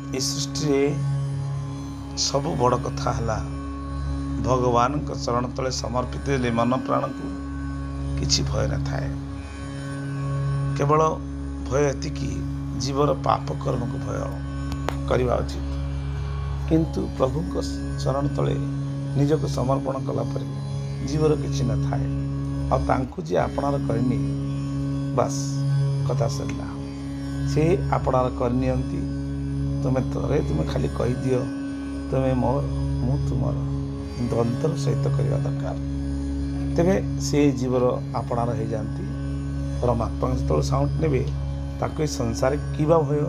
ए सृष्टि सबु बड़ कथा है भगवान चरण तले समर्पित हेले मन प्राण को किछि भय न थाए। केवल भय एतिकी जीवर पाप कर्म को भय करवा उचित, किंतु प्रभु चरण तले निजक समर्पण कला परे जीवर किछि न थाए। आ तांकु जे आपणार करनी बस कथा सरला, से आपणार करनियंती। तुमे खाली कही दियो तुमे मोर मु तुमर, अंतर सहित करवा दरकार। तेबे से जीवर आपणार हो जाती। परमात्मा जो साउंड ने ताको संसार किबा भय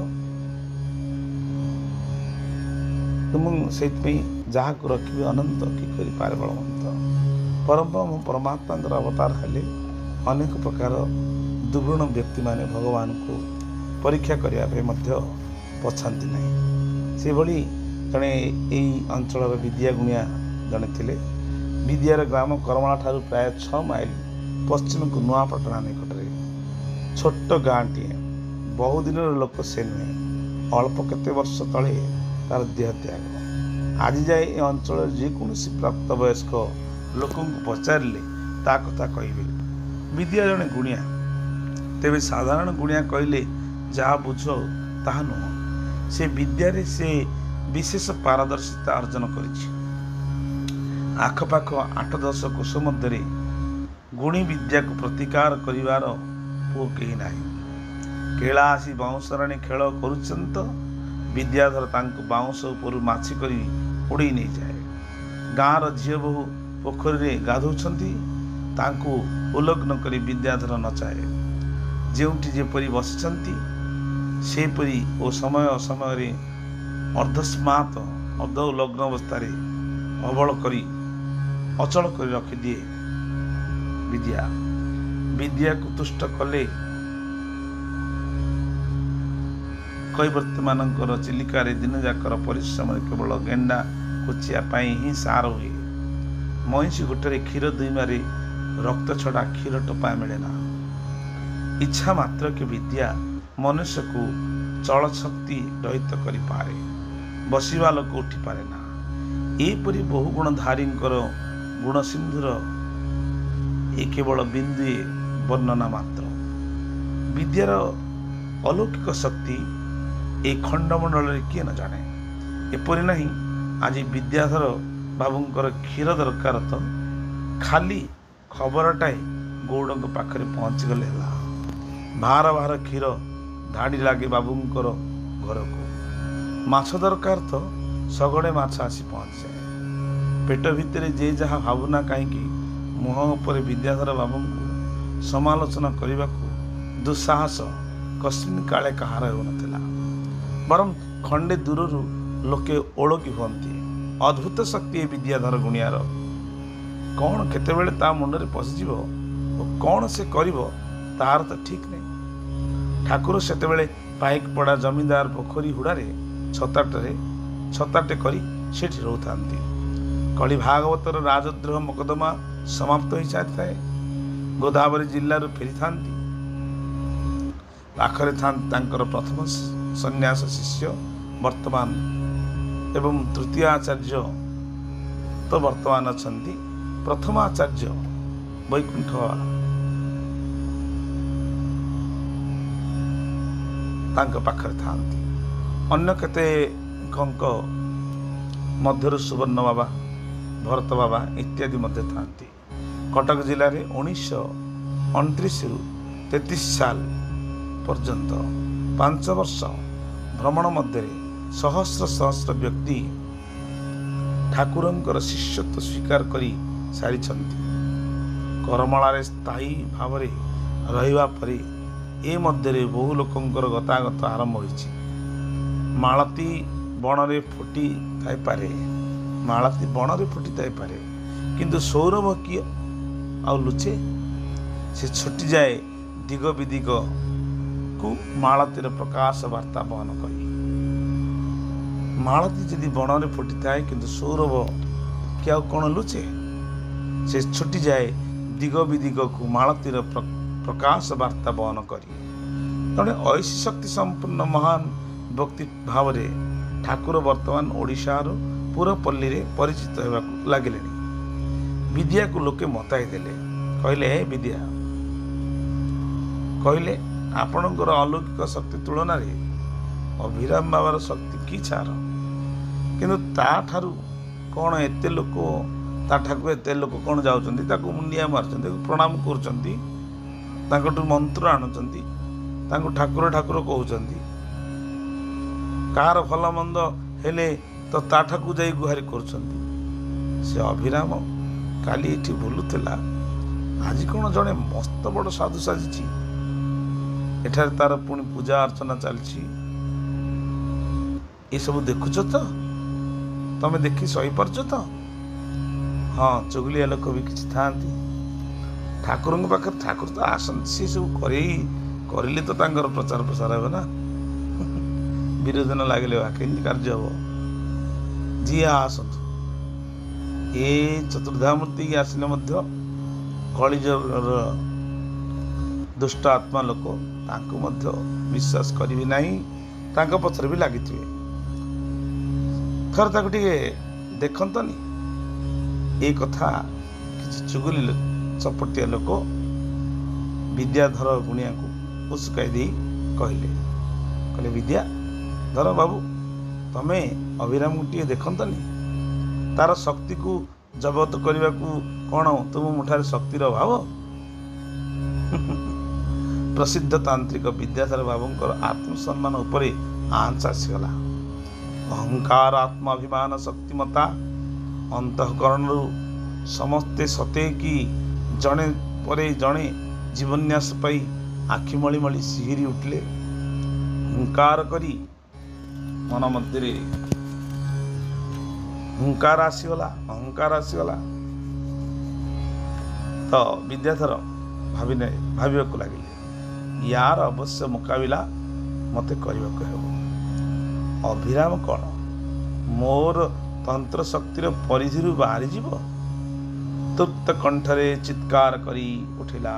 तुम से जहाँ को रखी अनंत कि कर बलवंत। परमात्मा अवतार हेले अनेक प्रकार दुर्गुण व्यक्ति माने भगवान को परीक्षा करने पछाती नहीं। से भली जड़े यही अंचल विद्या गुणिया जड़े थे। विद्यार ग्राम करमला ठारू प्राय 6 माइल पश्चिम को नुआपटना निकटरे छोट गाँटी। बहु दिन लोक से नुहे, अल्प केते वर्ष तले तार देह त्याग। आज जाए ए अंचल जेकोसी प्राप्त वयस्क लोक पचारे ता कथा कहे विद्या जड़े गुणिया। तेरे साधारण गुणिया कहले जहाँ बुझ ताहा नुह। से विद्यारे से विशेष पारदर्शिता अर्जन करिछि। आखपाख 8-10 कोश मध्य गुणी विद्या को प्रतिकार करिवार पुओ केही नाही। केला आसी बाउंसराणी खेल करुचंत विद्याधर तांको बाउंस उपर माछि करी उड़े नहीं जाए। गाँर झील बहु पोखरी रे गाधौछंती तांको उल्लग्न करी विद्याधर नचाए। जेउठी जेपरी बसिछंती सेपरी ओ समय असमय रे अर्धस्मात अर्ध उल्लग्न अवस्था अबल करी अचल कर रखिदिए। विद्या विद्या को तुष्ट कले कैवर्त मानकर चिलिकार दिन जाकर परिश्रम केवल गेंडा कुचिया ही सार हुए। महिषी गोटे क्षीर दुईमारे रक्त छड़ा क्षीर टोपा मिले ना। इच्छा मात्र के विद्या मनुष्य को चल शक्ति रहित करि पारे, बसिवा लोक उठी पारे ना। एपरी बहु गुणधारी गुण सिंधुर ए केवल बिंदुए वर्णना मात्र। विद्यार अलौकिक शक्ति ए खंडमंडल किए न जाने। एपरी नहीं आज विद्याधर बाबूंकर क्षीर दरकार तो खाली खबरटाए गौड़ पाखरे पहुँची गले है। भार भार क्षीर धाड़ी लगे बाबूंकर घर को। माछ दरकार तो सगड़े माछ आसी पहुँच जाए। पेट भितर जे जहाँ भावना कहीं मुह उपर विद्याधर बाबू को समालोचना करने को दुस्साहस कस्मिन काले कहार हो नथिला। बरं खंडे दूर लोके ओळकी हुअन्ति। अद्भुत शक्ति विद्याधर गुणियार। कौन केतेबेले ता मुंडरे पशिजिव कौन से करिवो तार तो ठीक नहीं। ठाकुर सेतेबेले पाइक पड़ा जमींदार पोखरी हुड़ारे छताटे करी सेठी रहउथांती। कली भागवतर राजद्रोह मोकदमा समाप्त हो सारी थाए। गोदावरी जिल्लारू फेरी थांती। पाखरे थांती तांकर प्रथम सन्यास शिष्य वर्तमान एवं तृतीय आचार्य तो वर्तमान अछंती। प्रथम आचार्य वैकुंठ तांका पाखरे थांती। अन्य केते मध्यरु सुवर्ण बाबा, भरत बाबा इत्यादि मध्य थांती। कटक जिले में 1929 रु 33 साल पर्यंत 5 वर्ष भ्रमण मध्य सहस्र सहस्र व्यक्ति ठाकुरंकर शिष्यत्व स्वीकार करी सारी। करमला स्थायी भाव रहिबा परे ए मध्य बहु लोकंकर गतागत आरंभ होइछि। मालती बणरे फुटी थाई पारे, मालती बणरे फुटी थाई पारे, किंतु सौरभ की आ लुचे से छुटी जाए दिग विदिग को मालतीर प्रकाश वार्ता बहन करी। मालती जदि बणरे फुटी थाए किंतु सौरभ क्या कौन लुचे से छुटी जाए दिग विदिग को मालतीर प्रकाश वार्ता बहन करी। जड़े ऐसी शक्ति संपन्न महान व्यक्ति भाव ଠାକୁର ବର୍ତ୍ତମାନ ଓଡ଼ିଶାର ପୁରପଲ୍ଲୀରେ ପରିଚିତ ହେବାକୁ ଲାଗିଲେଣି। ବିଦ୍ୟାକୁ ଲୋକେ ମତାଇ ଦେଲେ। କହିଲେ, ହେ ବିଦ୍ୟା, କହିଲେ ଆପଣଙ୍କର ଅଲୌକିକ ଶକ୍ତି ତୁଳନାରେ ଅଭିରାମ ବାବାର ଶକ୍ତି କି ଛାର। କିନ୍ତୁ ତାଠାରୁ କ'ଣ ଏତେ ଲୋକ, ତାଠାକୁ ଏତେ ଲୋକ କ'ଣ ଯାଉଛନ୍ତି, ତାକୁ ମୁଣ୍ଡିଆ ମାରୁଛନ୍ତି, ତାକୁ ପ୍ରଣାମ କରୁଛନ୍ତି, ତାଙ୍କଠୁ ମନ୍ତ୍ର ଆଣୁଛନ୍ତି, ତାଙ୍କୁ ଠାକୁର ଠାକୁର କହୁଛନ୍ତି। କାହାର ଭଲ ମନ୍ଦ ହେଲେ ତ ତାଠାକୁ ଯାଇ ଗୁହାରି କରୁଛନ୍ତି। ସେ ଅଭିରାମ କାଲି ଏଠି ବୁଲୁଥିଲା, ଆଜି କ'ଣ ଜଣେ ମସ୍ତ ବଡ଼ ସାଧୁ ସାଜିଛି। ଏଠାରେ ତାର ପୁଣି ପୂଜା ଅର୍ଚ୍ଚନା ଚାଲିଛି। ଏସବୁ ଦେଖୁଛ ତ? ତମେ ଦେଖି ସହିପାରୁଛ ତ? ହଁ, ଚୁଗୁଲିଆ ଲୋକ ବି କିଛି ଥାଆନ୍ତି। ଠାକୁରଙ୍କ ପାଖରେ ଠାକୁର ତ ଆସନ୍ତି, ସେ ସବୁ କରିଲେ ତ ତାଙ୍କର ପ୍ରଚାର ପ୍ରସାର ହେବ ନା। ବିରୋଧ ନ ଲାଗିଲେ ବା କେମିତି କାର୍ଯ୍ୟ ହେବ? ଯିଏ ଆସନ୍ତୁ, ଏ ଚତୁର୍ଦ୍ଧାମୂର୍ତ୍ତି ଆସିଲେ ମଧ୍ୟ କଳିଯୁଗର ଦୁଷ୍ଟ ଆତ୍ମା ଲୋକ ତାଙ୍କୁ ମଧ୍ୟ ବିଶ୍ୱାସ କରିବେ ନାହିଁ, ତାଙ୍କ ପଛରେ ବି ଲାଗିଥିବେ। ଥରେ ତାକୁ ଟିକେ ଦେଖନ୍ତନି। ଏ କଥା କିଛି ଚୁଗୁଲି ଚପଟିଆ ଲୋକ ବିଦ୍ୟାଧର ଗୁଣିଆକୁ ଉସୁକାଇ ଦେଇ କହିଲେ, ବିଦ୍ୟାଧର ବାବୁ, ତମେ ଅଭିରାମକୁ ଟିକେ ଦେଖନ୍ତନି। ତାର ଶକ୍ତିକୁ ଜବତ କରିବାକୁ କ'ଣ ତୁମ ମୁଠାରେ ଶକ୍ତିର ଅଭାବ? ପ୍ରସିଦ୍ଧ ତାନ୍ତ୍ରିକ ବିଦ୍ୟାଧର ବାବୁଙ୍କର ଆତ୍ମସମ୍ମାନ ଉପରେ ଆଞ୍ଚ ଆସିଗଲା। ଅହଙ୍କାର, ଆତ୍ମାଭିମାନ, ଶକ୍ତିମତା ଅନ୍ତଃକରଣରୁ ସମସ୍ତେ ସତେ କି ଜଣେ ପରେ ଜଣେ ଜୀବନ୍ୟାସ ପାଇ ଆଖି ମଳି ମଳି ଶିହରି ଉଠିଲେ। ହୁଙ୍କାର କରି ମନ ମଧ୍ୟରେ ହୁଙ୍କାର ଆସିଗଲା। ତ ବିଦ୍ୟାଧର ଭାବିବାକୁ ଲାଗିଲେ, ୟାର ଅବଶ୍ୟ ମୁକାବିଲା ମୋତେ କରିବାକୁ ହେବ। ଅଭିରାମ କ'ଣ ମୋର ତନ୍ତ୍ର ଶକ୍ତିର ପରିଧିରୁ ବାହାରିଯିବ? ତୃପ୍ତ କଣ୍ଠରେ ଚିତ୍କାର କରି ଉଠିଲା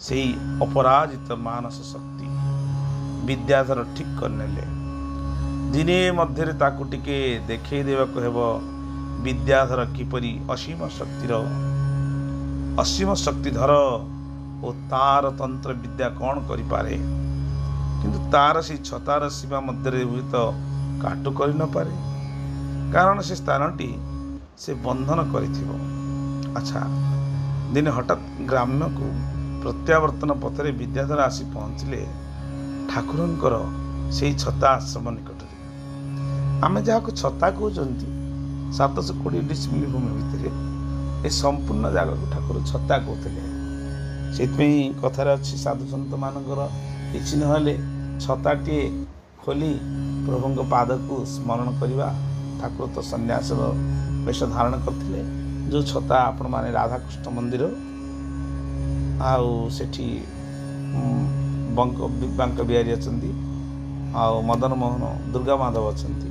ସେଇ ଅପରାଜିତ ମାନସ ଶକ୍ତି। ବିଦ୍ୟାଧର ଠିକ୍ କରିନେଲେ, ଦିନେ ମଧ୍ୟରେ ତାକୁ ଟିକେ ଦେଖେଇ ଦେବାକୁ ହେବ ବିଦ୍ୟାଧର କିପରି ଅସୀମ ଶକ୍ତିଧର ଓ ତାର ତନ୍ତ୍ର ବିଦ୍ୟା କ'ଣ କରିପାରେ। କିନ୍ତୁ ତାର ସେଇ ଛତାର ସୀମା ମଧ୍ୟରେ ହୁଏତ କାଟୁ କରି ନପାରେ, କାରଣ ସେ ସ୍ଥାନଟି ସେ ବନ୍ଧନ କରିଥିବ। ଆଚ୍ଛା, ଦିନେ ହଠାତ୍ ଗ୍ରାମ୍ୟକୁ ପ୍ରତ୍ୟାବର୍ତ୍ତନ ପଥରେ ବିଦ୍ୟାଧର ଆସି ପହଞ୍ଚିଲେ ଠାକୁରଙ୍କର ସେଇ ଛତା ଆଶ୍ରମ ନିକଟରେ। ଆମେ ଯାହାକୁ ଛତା କହୁଛନ୍ତି, 720 ଡିସିମିଲ ଭୂମି ଭିତରେ ଏ ସମ୍ପୂର୍ଣ୍ଣ ଜାଗାକୁ ଠାକୁର ଛତା କହୁଥିଲେ। ସେଥିପାଇଁ କଥାରେ ଅଛି, ସାଧୁସନ୍ଥ ମାନଙ୍କର କିଛି ନହେଲେ ଛତାଟିଏ ଖୋଲି ପ୍ରଭୁଙ୍କ ପାଦକୁ ସ୍ମରଣ କରିବା। ଠାକୁର ତ ସନ୍ନ୍ୟାସର ବେଶ ଧାରଣ କରିଥିଲେ। ଯେଉଁ ଛତା ଆପଣମାନେ ରାଧାକୃଷ୍ଣ ମନ୍ଦିର ଆଉ ସେଠି ବାଙ୍କ ବିହାରୀ ଅଛନ୍ତି, ଆଉ ମଦନ ମୋହନ ଦୁର୍ଗା ମାଧବ ଅଛନ୍ତି,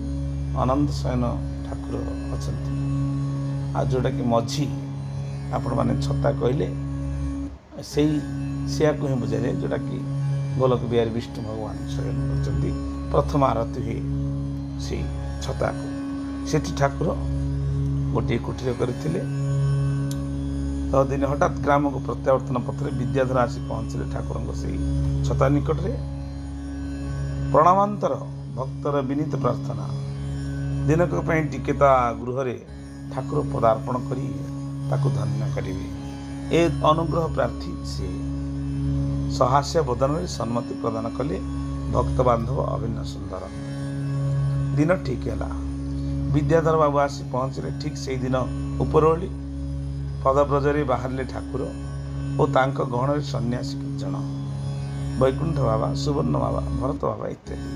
ଅନନ୍ତ ଶୟନ ଠାକୁର ଅଛନ୍ତି, ଆଉ ଯେଉଁଟାକି ମଝି ଆପଣମାନେ ଛତା କହିଲେ ସେଇଆକୁ ହିଁ ବୁଝାଯାଏ, ଯେଉଁଟାକି ଗୋଲକ ବିହାରୀ ବିଷ୍ଣୁ ଭଗବାନ ଶୟନ କରିଛନ୍ତି। ପ୍ରଥମ ଆରତି ହୁଏ ସେଇ ଛତାକୁ। ସେଠି ଠାକୁର ଗୋଟିଏ କୁଟୀର କରିଥିଲେ। ତ ଦିନେ ହଠାତ୍ ଗ୍ରାମକୁ ପ୍ରତ୍ୟାବର୍ତ୍ତନ ପଥରେ ବିଦ୍ୟାଧର ଆସି ପହଞ୍ଚିଲେ ଠାକୁରଙ୍କ ସେଇ ଛତା ନିକଟରେ। ପ୍ରଣାମାନ୍ତର ଭକ୍ତର ବିନୀତ ପ୍ରାର୍ଥନା, ଦିନକ ପାଇଁ ଟିକେ ତା ଗୃହରେ ଠାକୁର ପଦାର୍ପଣ କରି ତାକୁ ଧନ୍ୟ କରିବେ, ଏ ଅନୁଗ୍ରହ ପ୍ରାର୍ଥୀ ସେ ସହାସ୍ୟ ବଦନରେ ସମ୍ମତି ପ୍ରଦାନ କଲେ ଭକ୍ତ ବାନ୍ଧବ ଅଭିନ୍ନ ସୁନ୍ଦର। ଦିନ ଠିକ୍ ହେଲା। ବିଦ୍ୟାଧର ବାବୁ ଆସି ପହଞ୍ଚିଲେ ଠିକ୍ ସେଇଦିନ ଉପରଓଳି। ପଦବ୍ରଜରେ ବାହାରିଲେ ଠାକୁର ଓ ତାଙ୍କ ଗହଣରେ ସନ୍ନ୍ୟାସୀ ଜଣ, ବୈକୁଣ୍ଠ ବାବା, ସୁବର୍ଣ୍ଣ ବାବା, ଭରତ ବାବା ଇତ୍ୟାଦି।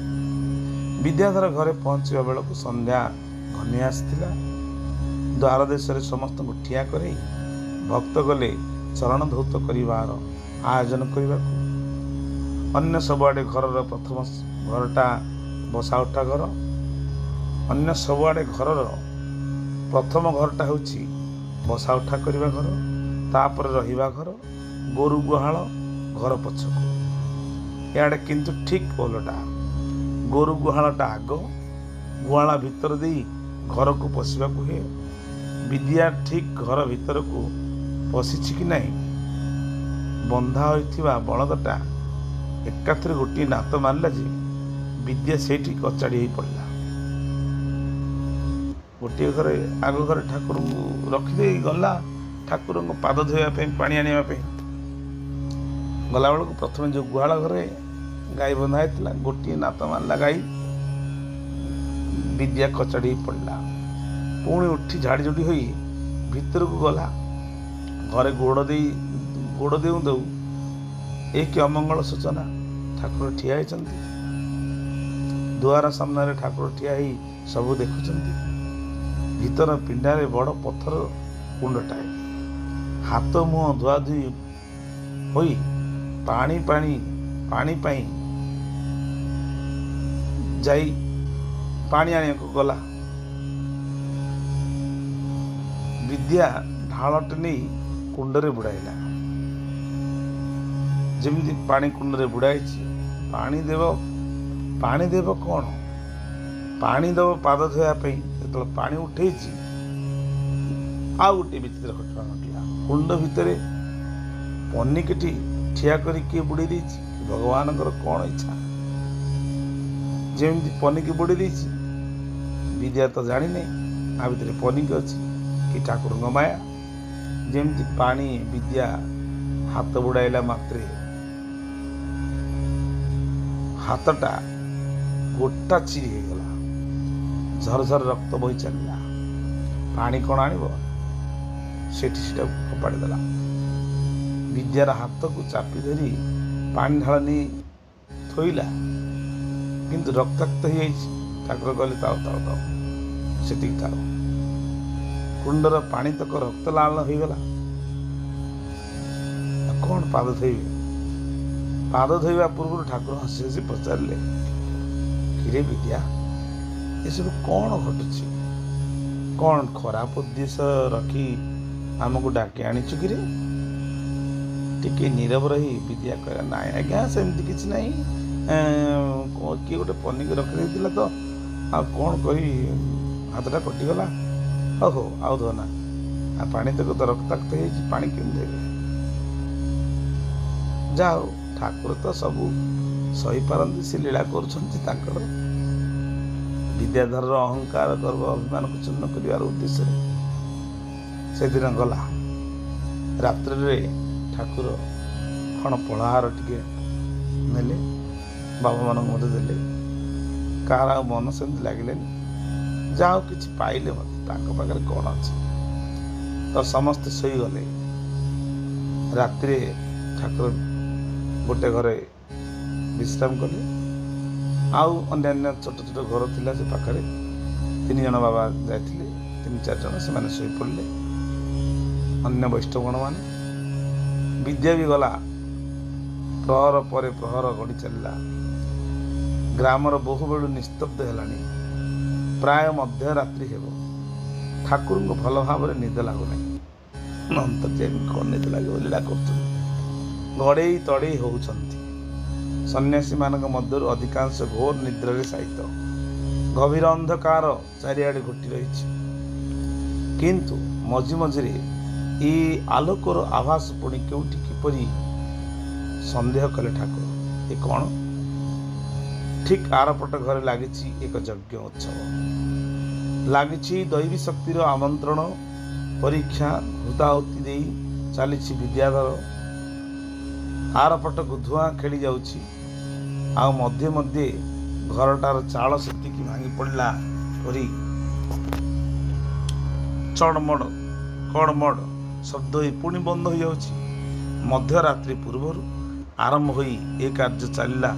ବିଦ୍ୟାଧର ଘରେ ପହଞ୍ଚିବା ବେଳକୁ ସନ୍ଧ୍ୟା ଘନି ଆସିଥିଲା। ଦ୍ୱାର ଦେଶରେ ସମସ୍ତଙ୍କୁ ଠିଆ କରାଇ ଭକ୍ତ ଗଲେ ଚରଣ ଧୌତ କରିବାର ଆୟୋଜନ କରିବାକୁ। ଅନ୍ୟ ସବୁଆଡ଼େ ଘରର ପ୍ରଥମ ଘରଟା ବସା ଉଠା ଘର। ଅନ୍ୟ ସବୁଆଡ଼େ ଘରର ପ୍ରଥମ ଘରଟା ହେଉଛି ବସା ଉଠା କରିବା ଘର, ତାପରେ ରହିବା ଘର, ଗୋରୁ ଗୁହାଳ ଘର ପଛକୁ। ଇଆଡ଼େ କିନ୍ତୁ ଠିକ୍ ଓଲଟା, ଗୋରୁ ଗୁହାଳଟା ଆଗ, गुहाळा भितर देई घर को पशिबाकू हुए। विद्या ठीक घर भितर को पशिछि कि नहीं, बंधा होइथिबा बलदटा एकाथरे गोटे नात मारला जे विद्या सेठी कचाड़ी हो पड़ला। गोटे घर आग घर ठाकुर रखिदे गला ठाकुर पाद धोइबा पानी आनिबा गला बेलू प्रथम जो गुहाल घरे गाई बंधा होता गोटे नात मारला गाई विद्या कचाड़ी पड़ला। पुणी उठी झाड़ी जोड़ी हो भीतर को गला घरे गोड़ देऊ देऊ एक अमंगल सूचना ठाकुर ठिया होइछन्ति। दुआर सामने ठाकुर ठिया ही सबू देखुछन्ति। भीतर पिंडारे बड़ पत्थर कुंडटाए हाथ मुह धुआ धुई होई पानी पानी पानी पाई जाई पानी आने को गला। विद्या ढालटे नहीं कुंडरे बुड़ाइला। जमी पानी कुंडरे बुड़ाई पानी देव कौन पानी दब पाद धोयापी जो पानी उठे आ गोटे विचित्र घटना घटला। कुंड भितर पनिकटी ठिया करी किए बुड़े भगवान कौन इच्छा जमी पनिकी बुड़े विद्या तो जानी नहीं आ भितर पनिक अच्छी कि ठाकुर माया। जमी पानी विद्या हाथ बुड़ाइला मात्रे हाथटा गोटा चिरी हो गला। झरझर रक्त बही चलला। पानी कौन आनिब सेठी सेटा फोपाड़ी देला। विद्यार हाथ को चापी धरी पानी ढाल नहीं थोइला किंतु रक्ताक्त हो ठाकुर कहले ताओ ताओ ताओ सेठी थाओ। कुंडर पानी तक रक्त लाल हो गला। कौन पाद धोइबे पाद धोइबा पूर्व ठाकुर हसी हसी पचारे किरे विद्या ये सब कौन घटुची कौन खराब उद्देश्य रखी आमको डाके आनीचु कि टिके नीरव रही विद्या कह ना आज्ञा सेमती किसी ना किए गोटे पनिक रखी तो आ कौन कही हाथटा कटिगला। हो आउ धोना आ पानी तक तो रक्ताक्त हो पानी केम देवे जाओ ठाकुर तो सबू सही पारती से लीला कर विद्याधर अहंकार गर्व अभिमान को चूर्ण कर उद्देश्य से दिन गला। रात्रि ठाकुर कौन पलहार टिके नेले बाबा मान देले कार मन सेमती लगे जाओ कि पाइले मत पाखे कौन अच्छे तो समस्ते शोगले। रात्रि ठाकुर गोटे घरे विश्राम कले। आउ अन्य छोट छोट घर थिला से पाखरे 3 जन बाबा जाइथिले 3-4 जन से माने सोई पड़ले। अन्य वैष्णवगण माने विद्या भी गला। प्रहर पर प्रहर गड़ी चलला। ग्रामर बहु बेलू निस्तब्ध हेलानी। प्राय मध्यरात्रि हेब। ठाकुर को भल भाव निद लगुना। अंतर्यामी कौन निद लगे लीला कर गड़े तड़े होउछंती। सन्यासी मानक मध्यरु अधिकांश घोर निद्रा रे सहित। गभीर अंधकार चारिआडे घोटी रही किंतु मझी मझिरे ये आलोकर आभास पुणी केउठी किपरि संदेह कले ठाकुर। ये कौन ठीक आरपट घरे लागिछि एक यज्ञ उत्सव लागिछि। दैवी शक्तिर आमंत्रण परीक्षा हुताहुति देई चली विद्याधर। आरपट को धुआं खेली जाउछि। आ मध्य मध्य घरटार चाल सेति भांगी पड़ला परी चढ़मड़ कड़मड़ शब्द ही पुणी बंद हो जाउछि। मध्यरात्रि पूर्व आरंभ होई ए कार्य चलला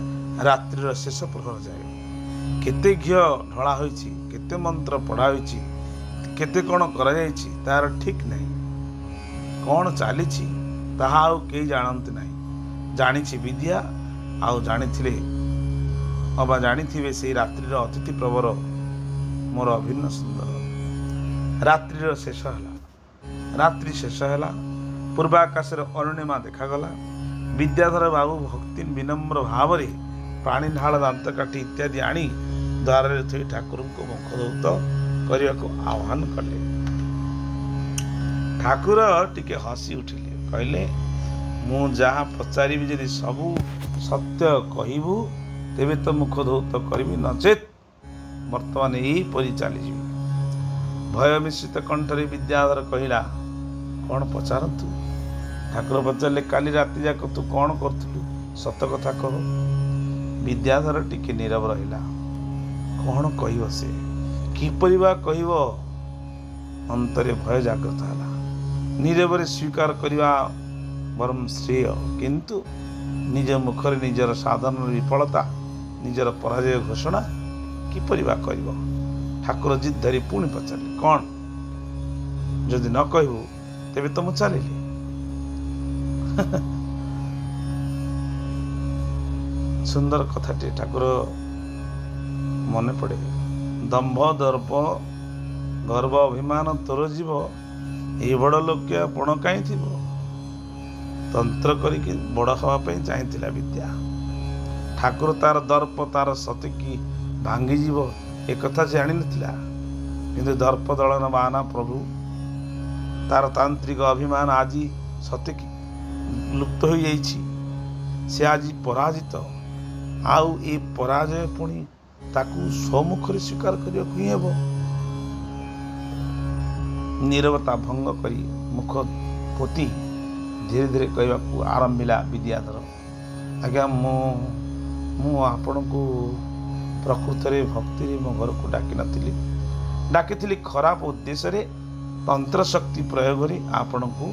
रात्रिर शेष प्रहर जाए। केते घी ढला होइछि केते मंत्र पढ़ा होइछि केते कौन करा जाइछि तार ठीक नहीं। कौन चलीछि ताहा आउ केही जानती नहीं। जानिछि विद्या आउ जानिथिले अबा जानिथिबे से रात्रिर अतिथि प्रवर मोर अभिन्न सुंदर। रात्रिर शेष है। रात्रि शेष है। पूर्वाकाशर अरुणिमा देखागला। विद्याधर बाबू भक्ति विनम्र भाव पानी ढाल दांत काठी इत्यादि आनी ଦ୍ୱାରରେ ଥୋଇ ଠାକୁରଙ୍କୁ ମୁଖ ଧୌତ କରିବାକୁ ଆହ୍ୱାନ କଲେ। ଠାକୁର ଟିକେ ହସି ଉଠିଲେ, କହିଲେ, ମୁଁ ଯାହା ପଚାରିବି ଯଦି ସବୁ ସତ୍ୟ କହିବୁ ତେବେ ତ ମୁଖ ଧୌତ କରିବି, ନଚେତ୍ ବର୍ତ୍ତମାନ ଏହିପରି ଚାଲିଯିବି। ଭୟ ମିଶ୍ରିତ କଣ୍ଠରେ ବିଦ୍ୟାଧର କହିଲା, କ'ଣ ପଚାରନ୍ତୁ? ଠାକୁର ପଚାରିଲେ, କାଲି ରାତି ଯାକ ତୁ କ'ଣ କରୁଥିଲୁ? ସତ କଥା କହ। ବିଦ୍ୟାଧର ଟିକେ ନୀରବ ରହିଲା। କ'ଣ କହିବ ସେ? କିପରି ବା କହିବ? ଅନ୍ତରେ ଭୟ ଜାଗ୍ରତ ହେଲା। ନୀରବରେ ସ୍ୱୀକାର କରିବା ବରଂ ଶ୍ରେୟ, କିନ୍ତୁ ନିଜ ମୁଖରେ ନିଜର ସାଧନର ବିଫଳତା, ନିଜର ପରାଜୟ ଘୋଷଣା କିପରି ବା କରିବ? ଠାକୁର ଜିଦ୍ ଧରି ପୁଣି ପଚାରିଲେ, କ'ଣ? ଯଦି ନ କହିବୁ ତେବେ ତ ମୁଁ ଚାଲିଲି। ସୁନ୍ଦର କଥାଟି ଠାକୁର ମନେ ପଡ଼େ। ଦମ୍ଭ ଦର୍ପ ଗର୍ବ ଅଭିମାନ ତୋର ଯିବ, ଏଇ ବଡ଼ ଲୋକିଆ ପଣ କାହିଁ ଥିବ। ତନ୍ତ୍ର କରିକି ବଡ଼ ହେବା ପାଇଁ ଚାହିଁଥିଲା ବିଦ୍ୟା। ଠାକୁର ତାର ଦର୍ପ, ତାର ସତେକି ଭାଙ୍ଗିଯିବ ଏକଥା ଜାଣିନଥିଲା। କିନ୍ତୁ ଦର୍ପ ଦଳନ ବାହାନା ପ୍ରଭୁ, ତାର ତାନ୍ତ୍ରିକ ଅଭିମାନ ଆଜି ସତେକି ଲୁପ୍ତ ହୋଇଯାଇଛି। ସେ ଆଜି ପରାଜିତ, ଆଉ ଏ ପରାଜୟ ପୁଣି ତାକୁ ସମ୍ମୁଖରେ ସ୍ୱୀକାର କରିବାକୁ ହିଁ ହେବ। ନୀରବତା ଭଙ୍ଗ କରି ମୁଖ ପୋତି ଧୀରେ ଧୀରେ କହିବାକୁ ଆରମ୍ଭିଲା ବିଦ୍ୟାଧର, ଆଜ୍ଞା, ମୁଁ ଆପଣଙ୍କୁ ପ୍ରକୃତରେ ଭକ୍ତିରେ ମୋ ଘରକୁ ଡାକିଥିଲି ଖରାପ ଉଦ୍ଦେଶ୍ୟରେ, ତନ୍ତ୍ର ଶକ୍ତି ପ୍ରୟୋଗରେ ଆପଣଙ୍କୁ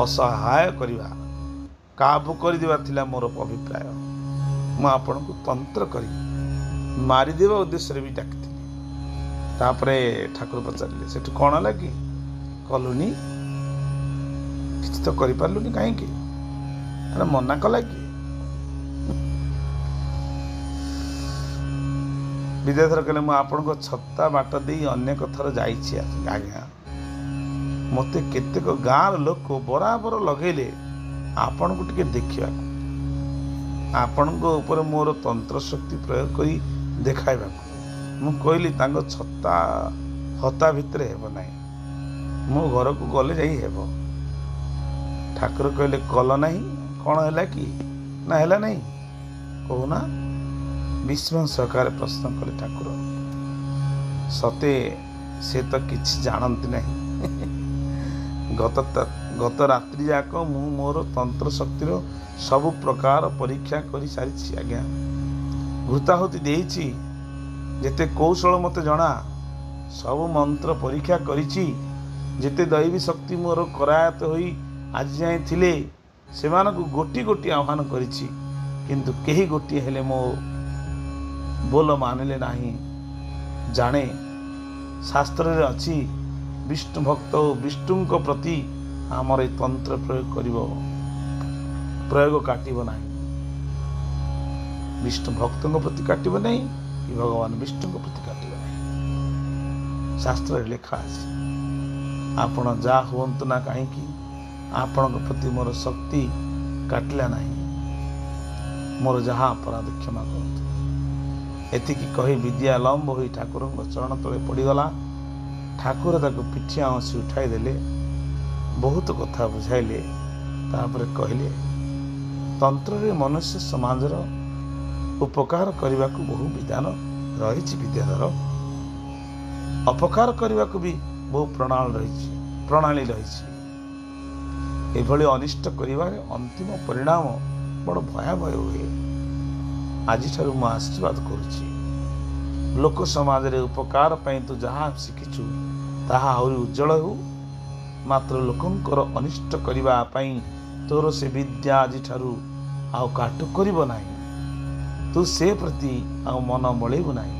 ଅସହାୟ କରିବା, କାବୁ କରିଦେବା ଥିଲା ମୋର ଅଭିପ୍ରାୟ। ମୁଁ ଆପଣଙ୍କୁ ତନ୍ତ୍ର କରି ମାରିଦେବା ଉଦ୍ଦେଶ୍ୟରେ ବି ଡାକିଥିଲି। ତାପରେ ଠାକୁର ପଚାରିଲେ, ସେଠୁ କ'ଣ ହେଲା କି? କଲୁନି? କିଛି ତ କରିପାରିଲୁନି କାହିଁକି? ଆରେ ମନା କଲା କି? ବିଦ୍ୟାଧର କହିଲେ, ମୁଁ ଆପଣଙ୍କ ଛତା ବାଟ ଦେଇ ଅନେକ ଥର ଯାଇଛି ଆଜ୍ଞା। ମୋତେ କେତେକ ଗାଁର ଲୋକ ବରାବର ଲଗେଇଲେ ଆପଣଙ୍କୁ ଟିକେ ଦେଖିବାକୁ, ଆପଣଙ୍କ ଉପରେ ମୋର ତନ୍ତ୍ର ଶକ୍ତି ପ୍ରୟୋଗ କରି ଦେଖାଇବାକୁ। ମୁଁ କହିଲି ତାଙ୍କ ଛତା ହତା ଭିତରେ ହେବ ନାହିଁ, ମୋ ଘରକୁ ଗଲେ ଯାଇ ହେବ। ଠାକୁର କହିଲେ, କଲ ନାହିଁ? କ'ଣ ହେଲା କି? ନା ହେଲା ନାହିଁ କହୁନା? ବିସ୍ମୟ ସହକାରେ ପ୍ରଶ୍ନ କଲେ ଠାକୁର। ସତେ ସେ ତ କିଛି ଜାଣନ୍ତି ନାହିଁ। ଗତ ରାତ୍ରି ଯାକ ମୁଁ ମୋର ତନ୍ତ୍ର ଶକ୍ତିର ସବୁ ପ୍ରକାର ପରୀକ୍ଷା କରି ସାରିଛି ଆଜ୍ଞା। ଭୂତାହୁତି ଦେଇଛି, ଯେତେ କୌଶଳ ମୋତେ ଜଣା ସବୁ ମନ୍ତ୍ର ପରୀକ୍ଷା କରିଛି। ଯେତେ ଦୈବୀ ଶକ୍ତି ମୋର କରାୟତ ହୋଇ ଆଜି ଯାଏଁ ଥିଲେ ସେମାନଙ୍କୁ ଗୋଟି ଗୋଟି ଆହ୍ୱାନ କରିଛି, କିନ୍ତୁ କେହି ଗୋଟିଏ ହେଲେ ମୋ ବୋଲ ମାନିଲେ ନାହିଁ। ଜାଣେ ଶାସ୍ତ୍ରରେ ଅଛି, ବିଷ୍ଣୁ ଭକ୍ତ ଓ ବିଷ୍ଣୁଙ୍କ ପ୍ରତି ଆମର ଏ ତନ୍ତ୍ର ପ୍ରୟୋଗ କାଟିବ ନାହିଁ। ବିଷ୍ଣୁ ଭକ୍ତଙ୍କ ପ୍ରତି କାଟିବ ନାହିଁ କି ଭଗବାନ ବିଷ୍ଣୁଙ୍କ ପ୍ରତି କାଟିବ ନାହିଁ। ଶାସ୍ତ୍ରରେ ଲେଖା ଅଛି, ଆପଣ ଯାହା ହୁଅନ୍ତୁ ନା କାହିଁକି ଆପଣଙ୍କ ପ୍ରତି ମୋର ଶକ୍ତି କାଟିଲା ନାହିଁ। ମୋର ଯାହା ଅପରାଧ କ୍ଷମା କରନ୍ତୁ। ଏତିକି କହି ବିଦ୍ୟା ଲମ୍ବ ହୋଇ ଠାକୁରଙ୍କ ଚରଣ ତଳେ ପଡ଼ିଗଲା। ଠାକୁର ତାକୁ ପିଠି ଆଉଁସି ଉଠାଇ ଦେଲେ, ବହୁତ କଥା ବୁଝାଇଲେ। ତାପରେ କହିଲେ, ତନ୍ତ୍ରରେ ମନୁଷ୍ୟ ସମାଜର ଉପକାର କରିବାକୁ ବହୁ ବିଧାନ ରହିଛି ବିଦ୍ୟାଧର, ଅପକାର କରିବାକୁ ବି ବହୁ ପ୍ରଣାଳୀ ରହିଛି। ଏଭଳି ଅନିଷ୍ଟ କରିବାରେ ଅନ୍ତିମ ପରିଣାମ ବଡ଼ ଭୟାବହ ହୁଏ। ଆଜିଠାରୁ ମୁଁ ଆଶୀର୍ବାଦ କରୁଛି, ଲୋକ ସମାଜରେ ଉପକାର ପାଇଁ ତୁ ଯାହା ଶିଖିଛୁ ତାହା ଆହୁରି ଉଜ୍ଜଳ ହେଉ। ମାତ୍ର ଲୋକଙ୍କର ଅନିଷ୍ଟ କରିବା ପାଇଁ ତୋର ସେ ବିଦ୍ୟା ଆଜିଠାରୁ ଆଉ କାଟୁ କରିବ ନାହିଁ। ତୁ ସେ ପ୍ରତି ଆଉ ମନ ବଳେଇବୁ ନାହିଁ।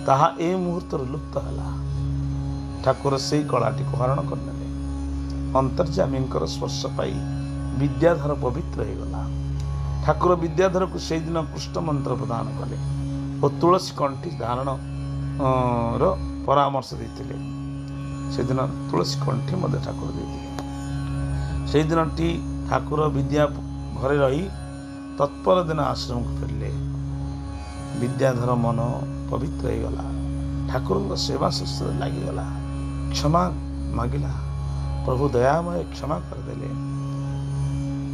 ତାହା ଏ ମୁହୂର୍ତ୍ତରୁ ଲୁପ୍ତ ହେଲା। ଠାକୁର ସେଇ କଳାଟିକୁ ହରଣ କରିନେଲେ। ଅନ୍ତର୍ଯାମୀଙ୍କର ସ୍ପର୍ଶ ପାଇ ବିଦ୍ୟାଧର ପବିତ୍ର ହୋଇଗଲା। ଠାକୁର ବିଦ୍ୟାଧରକୁ ସେଇଦିନ କୃଷ୍ଣ ମନ୍ତ୍ର ପ୍ରଦାନ କଲେ ଓ ତୁଳସୀ କଣ୍ଠି ଧାରଣର ପରାମର୍ଶ ଦେଇଥିଲେ। ସେଦିନ ତୁଳସୀ କଣ୍ଠି ମଧ୍ୟ ଠାକୁର ଦେଇଥିଲେ। ସେଇଦିନଟି ଠାକୁର ବିଦ୍ୟା ଘରେ ରହି ତତ୍ପର ଦିନ ଆଶ୍ରମକୁ ଫେରିଲେ। विद्याधर मन पवित्र हो गला, ठाकुर सेवा शुश्रूषा लगिगला, क्षमा मागिला, प्रभु दयामय क्षमा करदेले।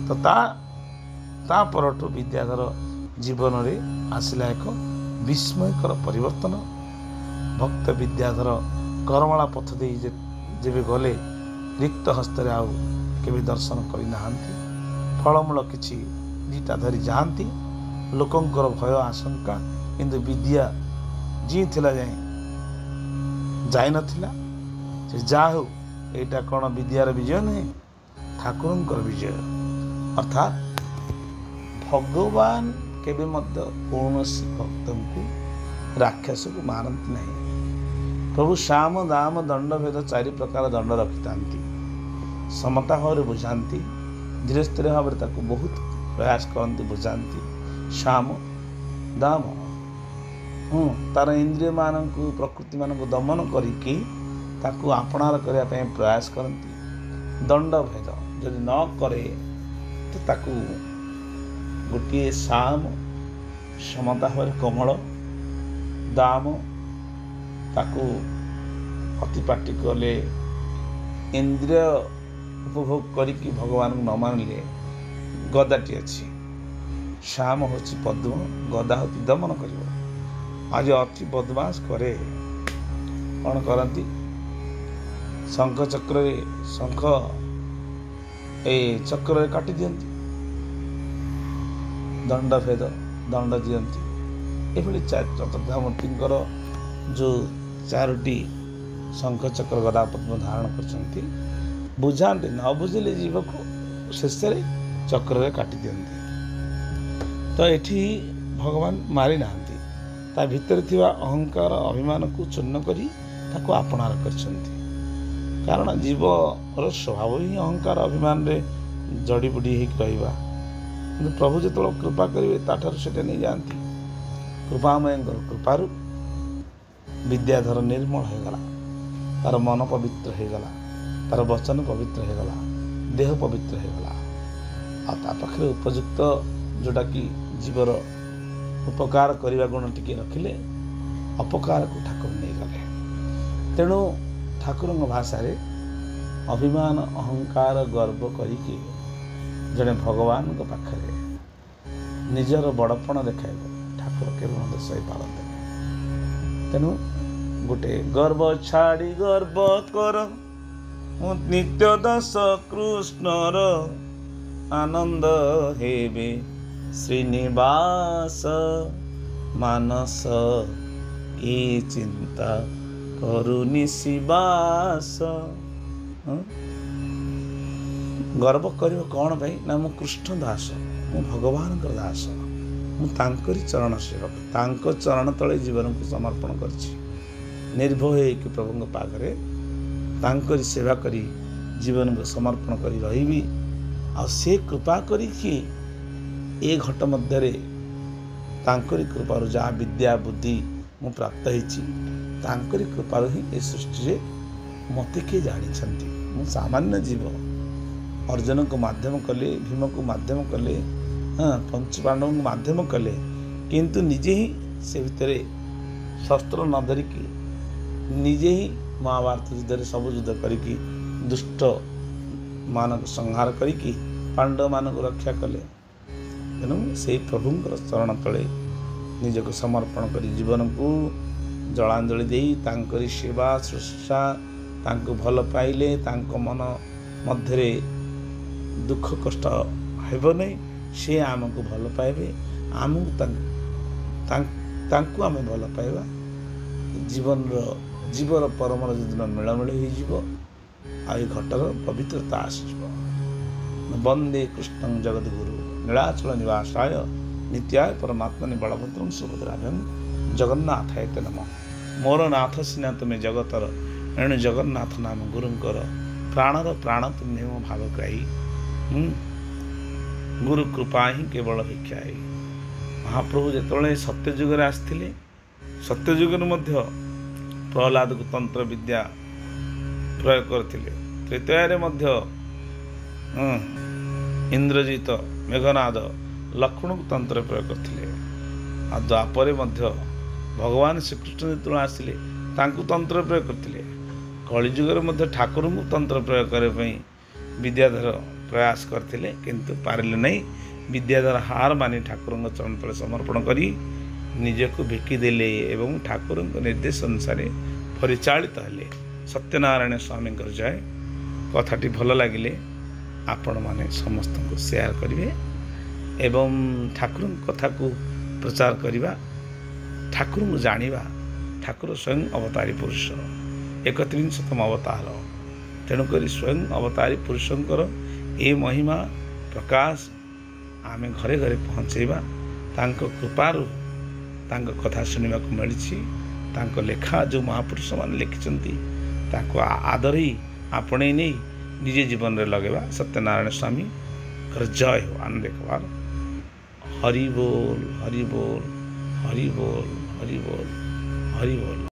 तो ता परठू विद्याधर जीवन में आसला एक विस्मयकर परिवर्तन। भक्त विद्याधर करमला पथ दे जेबे गले रिक्त हस्तर आउ केबे दर्शन करना, फलमूल किछि दीटा धरी जाती, लोकंकर भय आशंका किंतु विद्या जी थिला जाए नथिला। से जा हो एटा कौन विद्यार विजय नुहे, ठाकुरंकर विजय। अर्थात भगवान केबे मध्य कौनसी भक्त को राक्षस को मारती नहीं। प्रभु साम दाम दंड भेद 4 प्रकार दंड रखि था, समता भाव बुझाती, धीरे स्थिर भाव में बहुत प्रयास करती बुझाती। साम दाम तार इंद्रिय मान को प्रकृति मान को दमन करके आपणार करने प्रयास करती। दंड भेद जदि न करे तो ताकू गोटे साम समता भाव कोमल, दाम ताकू अतिपाटी कले इंद्रिय उपभोग करिकी भगवान को न मानिले गदाटी अच्छी। श्याम हूँ पद्म, गदा होती दमन कर। आज अति बदमाश करे कौन करती, शंख चक्र शंख ए चक्र काटी दियंती, दंड भेद दंड दियंती। एभली चतुर्धामूर्तिंकर जो 4टी शंख चक्र गदा पद्म धारण करछंती, बुझाते न बुझिले जीव को शेष चक्र काटी दियंती। तो एठी भगवान मारी नाहांती, ता भितर थिबा अहंकार अभिमान को चूर्ण करी ताको आपणार करछंती। कारण जीवर स्वभाव ही अहंकार अभिमान रे जड़ी बुड़ी ही रहिबा, किंतु प्रभु जो कृपा करेंगे ताठार से नहीं जाती। कृपामय कृपारू विद्याधर निर्मल हो गला, तार मन पवित्र हो गला, तार वचन पवित्र हो गला, देह पवित्र हो गला। आ पाखे उपयुक्त जोटा कि जीवर उपकार करने गुण टिके रखिले, अपकार को ठाकुर नहीं गले। तेणु ठाकुर भाषा रे अभिमान अहंकार गर्व करिके जड़े भगवान पाखे निजर बड़पण देखाइब ठाकुर केवल सही पारते। तेणु गोटे गर्व छाड़ी गर्व कर नित्य दास कृष्णर आनंद हेबे श्रीनिवास मानस की चिंता करुनी शिवास। गर्व कर कौन भाई ना मु कृष्ण दास, मु भगवान दास, मु तांकरी चरण सेवक, तांको चरण तले जीवन को समर्पण करछि। निर्भय कि प्रभु पाखरे तांकरी सेवा करी जीवन को समर्पण करी रहिबी। आ से कृपा करी कि ए घट मध्य तांकरी कृपार जहाँ विद्या बुद्धि मु प्राप्त होइछि, तांकरी कृपार ही ए सृष्टि रे मते के जानी। मु सामान्य जीव, अर्जुन को माध्यम कले, भीम को माध्यम कले, पंचपांडव को माध्यम कले, किंतु निजे ही से भितर शस्त्र न धरिकी निजे ही महाभारत युद्ध सब युद्ध करिकी दुष्ट मानक संहार करिकी पांडव मानक रक्षा कले। तेणु से प्रभुंकर चरण तले निजक समर्पण करी जीवन को जलांजलि देई तांकरी सेवा शुश्रूषा तांको भल पाइले तांको मन मध्य दुख कष्ट हेब नहीं, से आमको भल पाइबे, आमको तांको आमे भल पाइबा। जीवन जीवर परमर जो मिलमिल हो घटर पवित्रता आसब। वंदे कृष्ण जगद्गुरु नीलाचल निवासाय नित्याय परमात्मने बलभद्रं सुभद्राभ्यं जगन्नाथाय ते नमः। मोर नाथ सिना तुमे जगतर एणु जगन्नाथ नाम गुरुंकर प्राणर प्राण तुम्हे मो भावग्राही। गुरु कृपा ही केवल भिक्षाई। महाप्रभु जो सत्ययुग आसते सत्ययुग प्रहलाद को तंत्र विद्या प्रयोग करते, त्रेतयारे इंद्रजित मेघनाद लक्ष्मण को तंत्र प्रयोग करते। आ द्वापर भगवान श्रीकृष्ण जो आसिले तांकु तंत्र प्रयोग करते कलिजुगर ठाकुर को तंत्र प्रयोग करने विद्याधर प्रयास करते किंतु पारे नहीं। विद्याधर हार मानि ठाकुर चरण तले समर्पण करी निजको बिकिदेले एवं ठाकुर निर्देश अनुसार परिचालित हेले। सत्यनारायण स्वामी जय। कथाटी भल लगिले आपण माने समस्त को शेयर करिवे एवं ठाकुर कथा को प्रचार करिवा, ठाकुर को जानिबा। ठाकुर स्वयं अवतारी पुरुष 31तम अवतार, तेणुक स्वयं अवतारी पुरुषंकर ए महिमा प्रकाश आमे घरे घरे पहुँचेबा। तांको कृपारु तांको कथा सुनिबा को मिली। तांको लेखा जो महापुरुष मान लिखिछंती तांको आदर ही आपणे नहीं निजे जीवन रे लगेबा। सत्यनारायण स्वामी जय हो। आनंद कबार। हरि बोल हरि बोल हरि बोल हरि बोल हरि बोल।